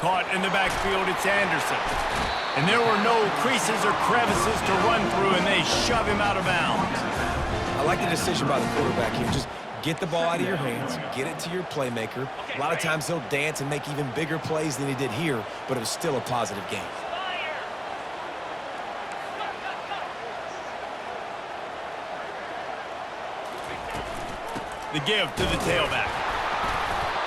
Caught in the backfield, it's Anderson. And there were no creases or crevices to run through, and they shove him out of bounds. I like the decision by the quarterback here. Just get the ball out of your hands, get it to your playmaker. A lot of times he'll dance and make even bigger plays than he did here, but it was still a positive game. The give to the tailback.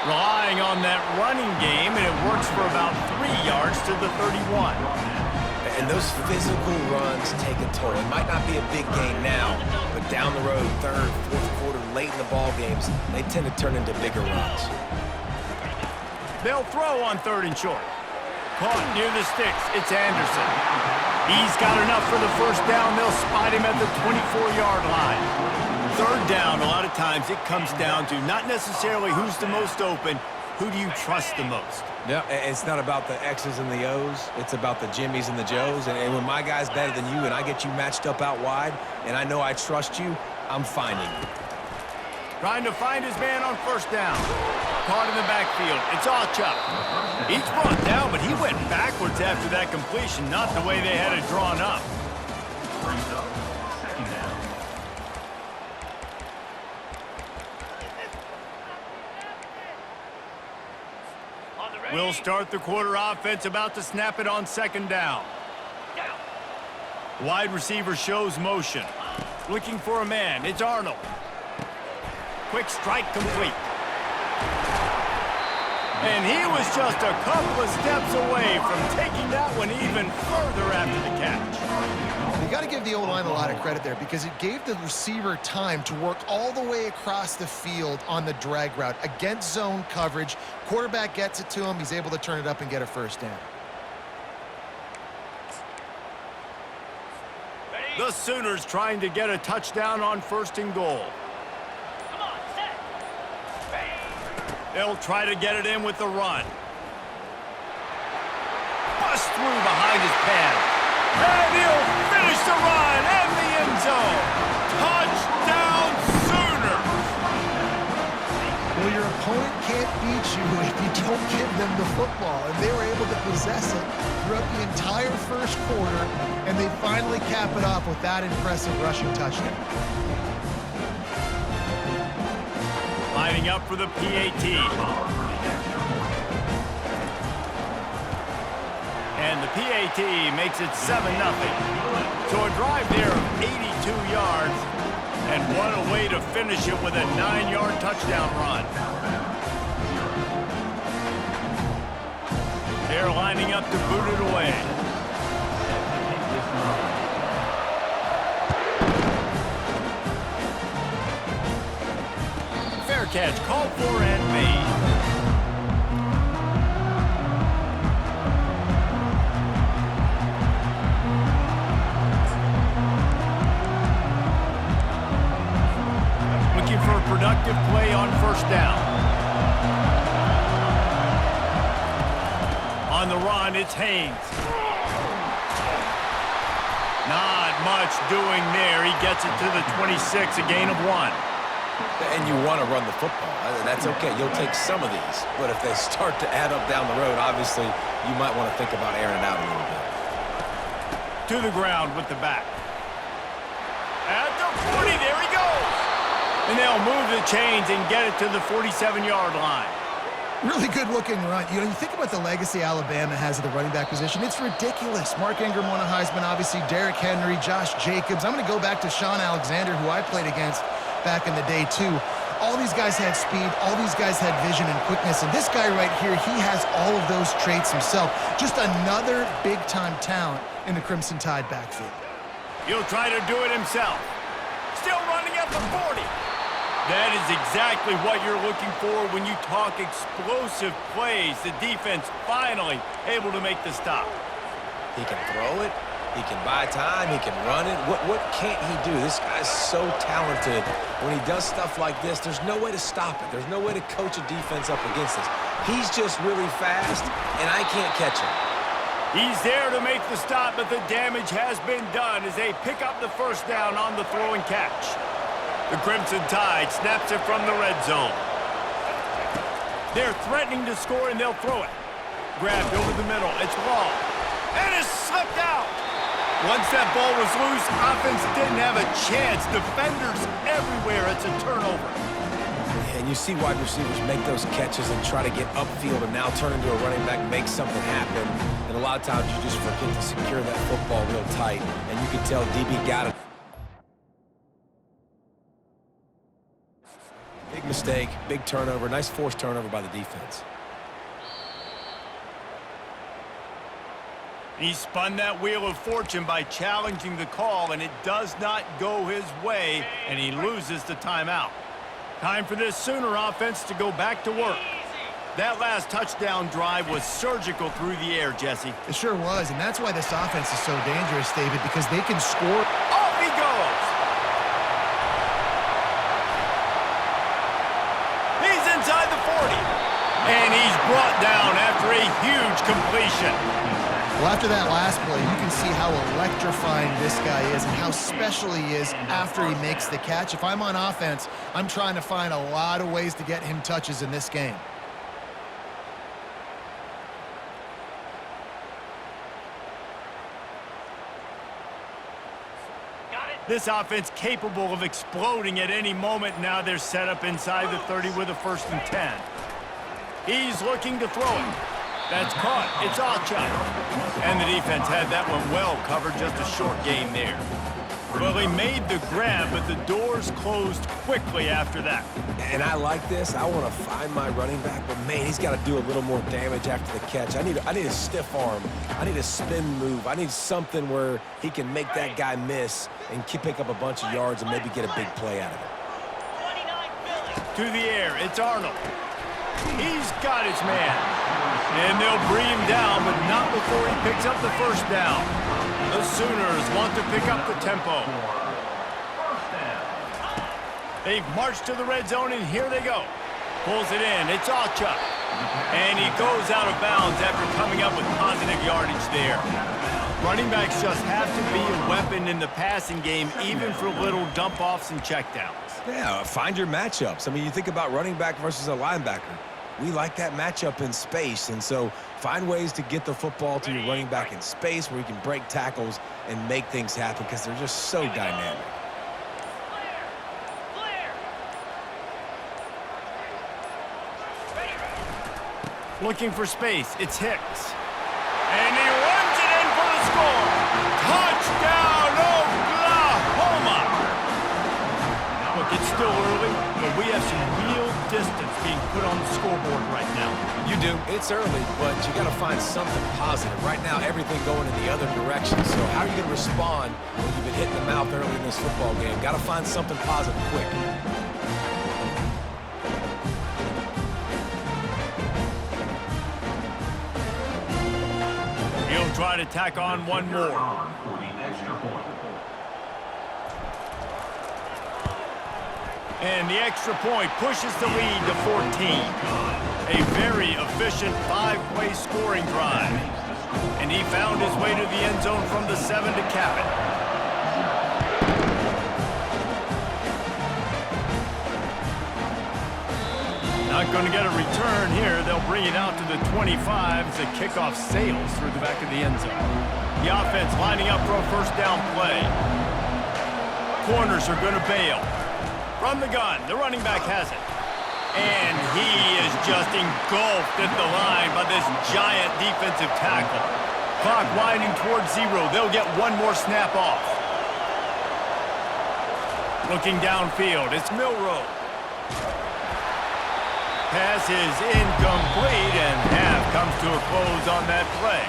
Relying on that running game, and it works for about 3 yards to the 31. And those physical runs take a toll. It might not be a big game now, but down the road, third, fourth quarter, late in the ball games, they tend to turn into bigger runs. They'll throw on 3rd and short. Caught near the sticks, it's Anderson. He's got enough for the first down. They'll spot him at the 24-yard line. 3rd down, a lot of times it comes down to not necessarily who's the most open, who do you trust the most? Yeah, it's not about the X's and the O's. It's about the Jimmys and the Joes. And when my guy's better than you and I get you matched up out wide and I know I trust you, I'm finding you. Trying to find his man on 1st down. Caught in the backfield. It's Allchuck. He's brought down, but he went backwards after that completion, not the way they had it drawn up. We'll start the quarter offense, about to snap it on 2nd down. Wide receiver shows motion. Looking for a man. It's Arnold. Quick strike complete. And he was just a couple of steps away from taking that one even further after the catch. You got to give the O-line a lot of credit there because it gave the receiver time to work all the way across the field on the drag route against zone coverage. Quarterback gets it to him. He's able to turn it up and get a 1st down. The Sooners trying to get a touchdown on 1st and goal. They'll try to get it in with the run. Bust through behind his pad. And he'll finish the run and the end zone. Touchdown Sooners! Well, your opponent can't beat you if you don't give them the football. And they were able to possess it throughout the entire 1st quarter, and they finally cap it off with that impressive rushing touchdown. Lining up for the PAT. And the PAT makes it 7-0. So a drive there of 82 yards, and what a way to finish it with a 9-yard touchdown run. They're lining up to boot it away. Fair catch, called for and made. Looking for a productive play on 1st down. On the run, it's Haynes. Not much doing there. He gets it to the 26, a gain of 1. And you want to run the football. That's okay. You'll take some of these. But if they start to add up down the road, obviously, you might want to think about airing it out a little bit. To the ground with the back. At the 40, there he goes. And they'll move the chains and get it to the 47-yard line. Really good-looking run. You know, you think about the legacy Alabama has at the running back position. It's ridiculous. Mark Ingram won a Heisman, obviously. Derrick Henry, Josh Jacobs. I'm going to go back to Sean Alexander, who I played against back in the day, too. All these guys had speed. All these guys had vision and quickness. And this guy right here, he has all of those traits himself. Just another big-time talent in the Crimson Tide backfield. He'll try to do it himself. Still running at the 40. That is exactly what you're looking for when you talk explosive plays. The defense finally able to make the stop. He can throw it. He can buy time. He can run it. What can't he do? This guy's so talented. When he does stuff like this, there's no way to stop it. There's no way to coach a defense up against this. He's just really fast, and I can't catch him. He's there to make the stop, but the damage has been done as they pick up the 1st down on the throw and catch. The Crimson Tide snaps it from the red zone. They're threatening to score, and they'll throw it. Grabbed over the middle. It's long. And it's slipped out. Once that ball was loose, offense didn't have a chance. Defenders everywhere. It's a turnover. And you see wide receivers make those catches and try to get upfield and now turn into a running back, make something happen. And a lot of times you just forget to secure that football real tight. And you can tell DB got it. Big mistake, big turnover, nice forced turnover by the defense. He spun that wheel of fortune by challenging the call, and it does not go his way, and he loses the timeout. Time for this Sooner offense to go back to work. That last touchdown drive was surgical through the air, Jesse. It sure was, and that's why this offense is so dangerous, David, because they can score. Off he goes! He's inside the 40. And he's brought down after a huge completion. Well, after that last play, you can see how electrifying this guy is and how special he is after he makes the catch. If I'm on offense, I'm trying to find a lot of ways to get him touches in this game. This offense capable of exploding at any moment. Now they're set up inside the 30 with a 1st and 10. He's looking to throw it. That's caught. It's Achane. And the defense had that one well covered. Just a short gain there. Well, he made the grab, but the doors closed quickly after that. And I like this. I want to find my running back, but man, he's got to do a little more damage after the catch. I need a stiff arm. I need a spin move. I need something where he can make that guy miss and pick up a bunch of yards and maybe get a big play out of it. To the air, it's Arnold. He's got his man. And they'll bring him down, but not before he picks up the 1st down. The Sooners want to pick up the tempo. They've marched to the red zone, and here they go. Pulls it in. It's Achane. And he goes out of bounds after coming up with positive yardage there. Running backs just have to be a weapon in the passing game, even for little dump-offs and checkdowns. Yeah, find your matchups. I mean, you think about running back versus a linebacker. We like that matchup in space, and so find ways to get the football to your running back in space where you can break tackles and make things happen because they're just so dynamic. Looking for space, it's Hicks. And he runs it in for the score. Touchdown, Oklahoma! Look, it's still early, but we have some real distance being put on the scoreboard right now. You do. It's early, but you got to find something positive. Right now, everything going in the other direction. So how are you going to respond when you've been hit in the mouth early in this football game? Got to find something positive quick. He'll try to tack on one more. And the extra point pushes the lead to 14. A very efficient 5-play scoring drive. And he found his way to the end zone from the 7 to cap it. Not going to get a return here. They'll bring it out to the 25 as the kickoff sails through the back of the end zone. The offense lining up for a 1st down play. Corners are going to bail. From the gun, the running back has it. And he is just engulfed at the line by this giant defensive tackle. Clock winding towards 0. They'll get one more snap off. Looking downfield, it's Milroe. Pass is incomplete, and half comes to a close on that play.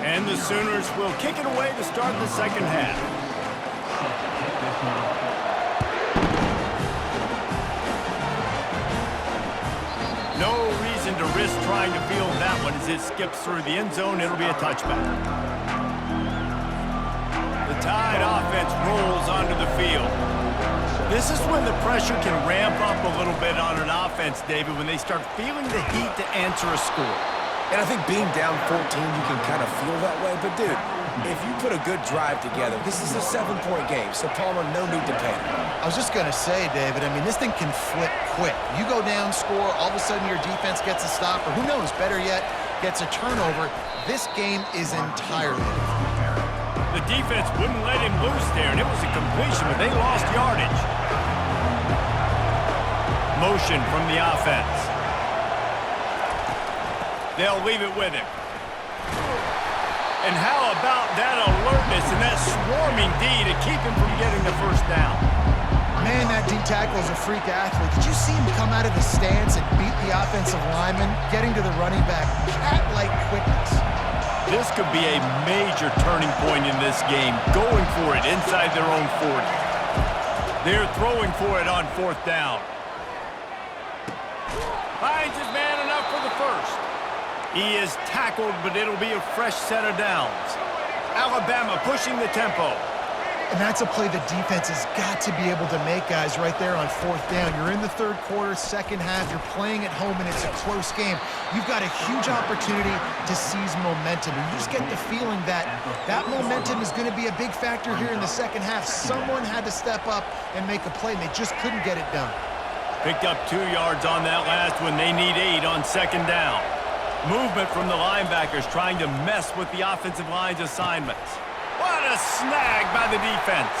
And the Sooners will kick it away to start the 2nd half. No reason to risk trying to field that one as it skips through the end zone. It'll be a touchback. The Tide offense rolls onto the field. This is when the pressure can ramp up a little bit on an offense, David, when they start feeling the heat to answer a score. And I think being down 14, you can kind of feel that way. But, dude, If you put a good drive together, this is a 7-point game, so Palmer, no need to panic. I was just going to say, David, I mean, this thing can flip quick. You go down, score, all of a sudden your defense gets a stop, or who knows, better yet, gets a turnover. This game is entirely different. The defense wouldn't let him loose there, and it was a completion, but they lost yardage. Motion from the offense. They'll leave it with him. And how about that alertness and that swarming D to keep him from getting the first down? Man, that D tackle is a freak athlete. Did you see him come out of the stance and beat the offensive lineman, getting to the running back? Cat-like quickness. This could be a major turning point in this game, going for it inside their own 40. They're throwing for it on fourth down. Finds his man enough for the first. He is tackled, but it'll be a fresh set of downs. Alabama pushing the tempo. And that's a play the defense has got to be able to make, guys, right there on fourth down. You're in the third quarter, second half. You're playing at home, and it's a close game. You've got a huge opportunity to seize momentum. And you just get the feeling that that momentum is going to be a big factor here in the second half. Someone had to step up and make a play, and they just couldn't get it done. Picked up 2 yards on that last one. They need 8 on second down. Movement from the linebackers trying to mess with the offensive line's assignments. What a snag by the defense.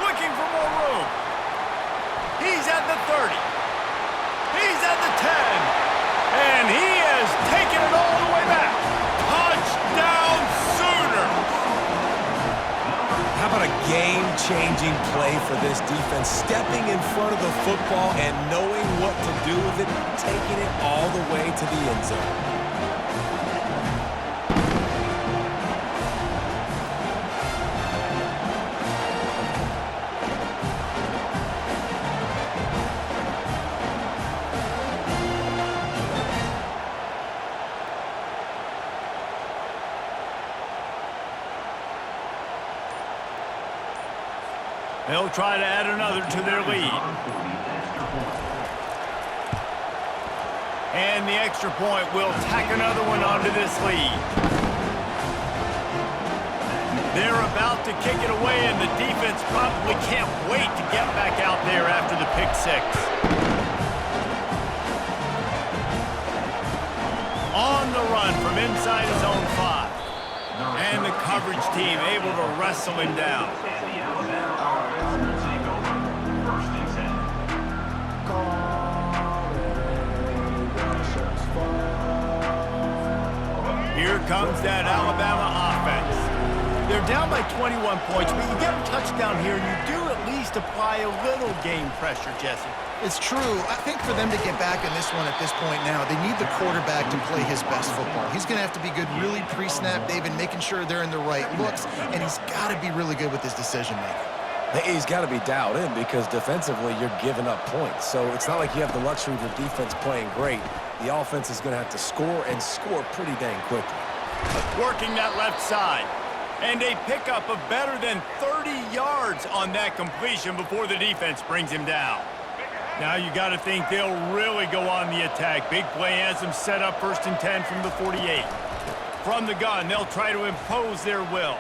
Looking for more room. He's at the 30. He's at the 10. And he has taken it all the way back. Touchdown Sooners. How about a game-changing play for this defense? Stepping in front of the football and knowing what to do with it, taking it all the way to the end zone. They'll try to add another to their lead. And the extra point will tack another one onto this lead. They're about to kick it away, and the defense probably can't wait to get back out there after the pick six. On the run from inside his own 5. And the coverage team able to wrestle him down. Here comes that Alabama offense. They're down by 21 points, but you get a touchdown here, and you do at least apply a little game pressure, Jesse. It's true. I think for them to get back in this one at this point now, they need the quarterback to play his best football. He's going to have to be good really pre-snap, David, making sure they're in the right looks, and he's got to be really good with his decision-making. He's got to be dialed in because defensively you're giving up points. So it's not like you have the luxury of your defense playing great. The offense is going to have to score and score pretty dang quickly. Working that left side. And a pickup of better than 30 yards on that completion before the defense brings him down. Now you got to think they'll really go on the attack. Big play has them set up 1st and 10 from the 48. From the gun, they'll try to impose their will.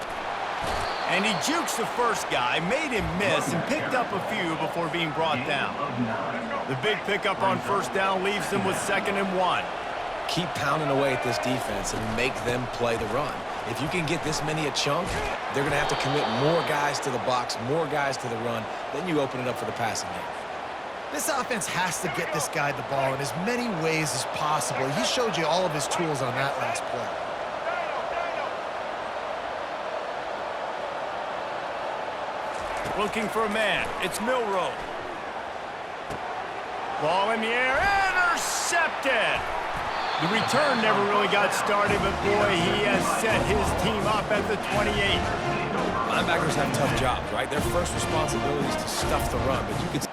And he jukes the first guy, made him miss, and picked up a few before being brought down. The big pickup on first down leaves them with 2nd and 1. Keep pounding away at this defense and make them play the run. If you can get this many a chunk, they're going to have to commit more guys to the box, more guys to the run. Then you open it up for the passing game. This offense has to get this guy the ball in as many ways as possible. He showed you all of his tools on that last play. Looking for a man. It's Milroe. Ball in the air. Intercepted. The return never really got started, but boy, he has set his team up at the 28. Linebackers have tough jobs, right? Their first responsibility is to stuff the run, but you could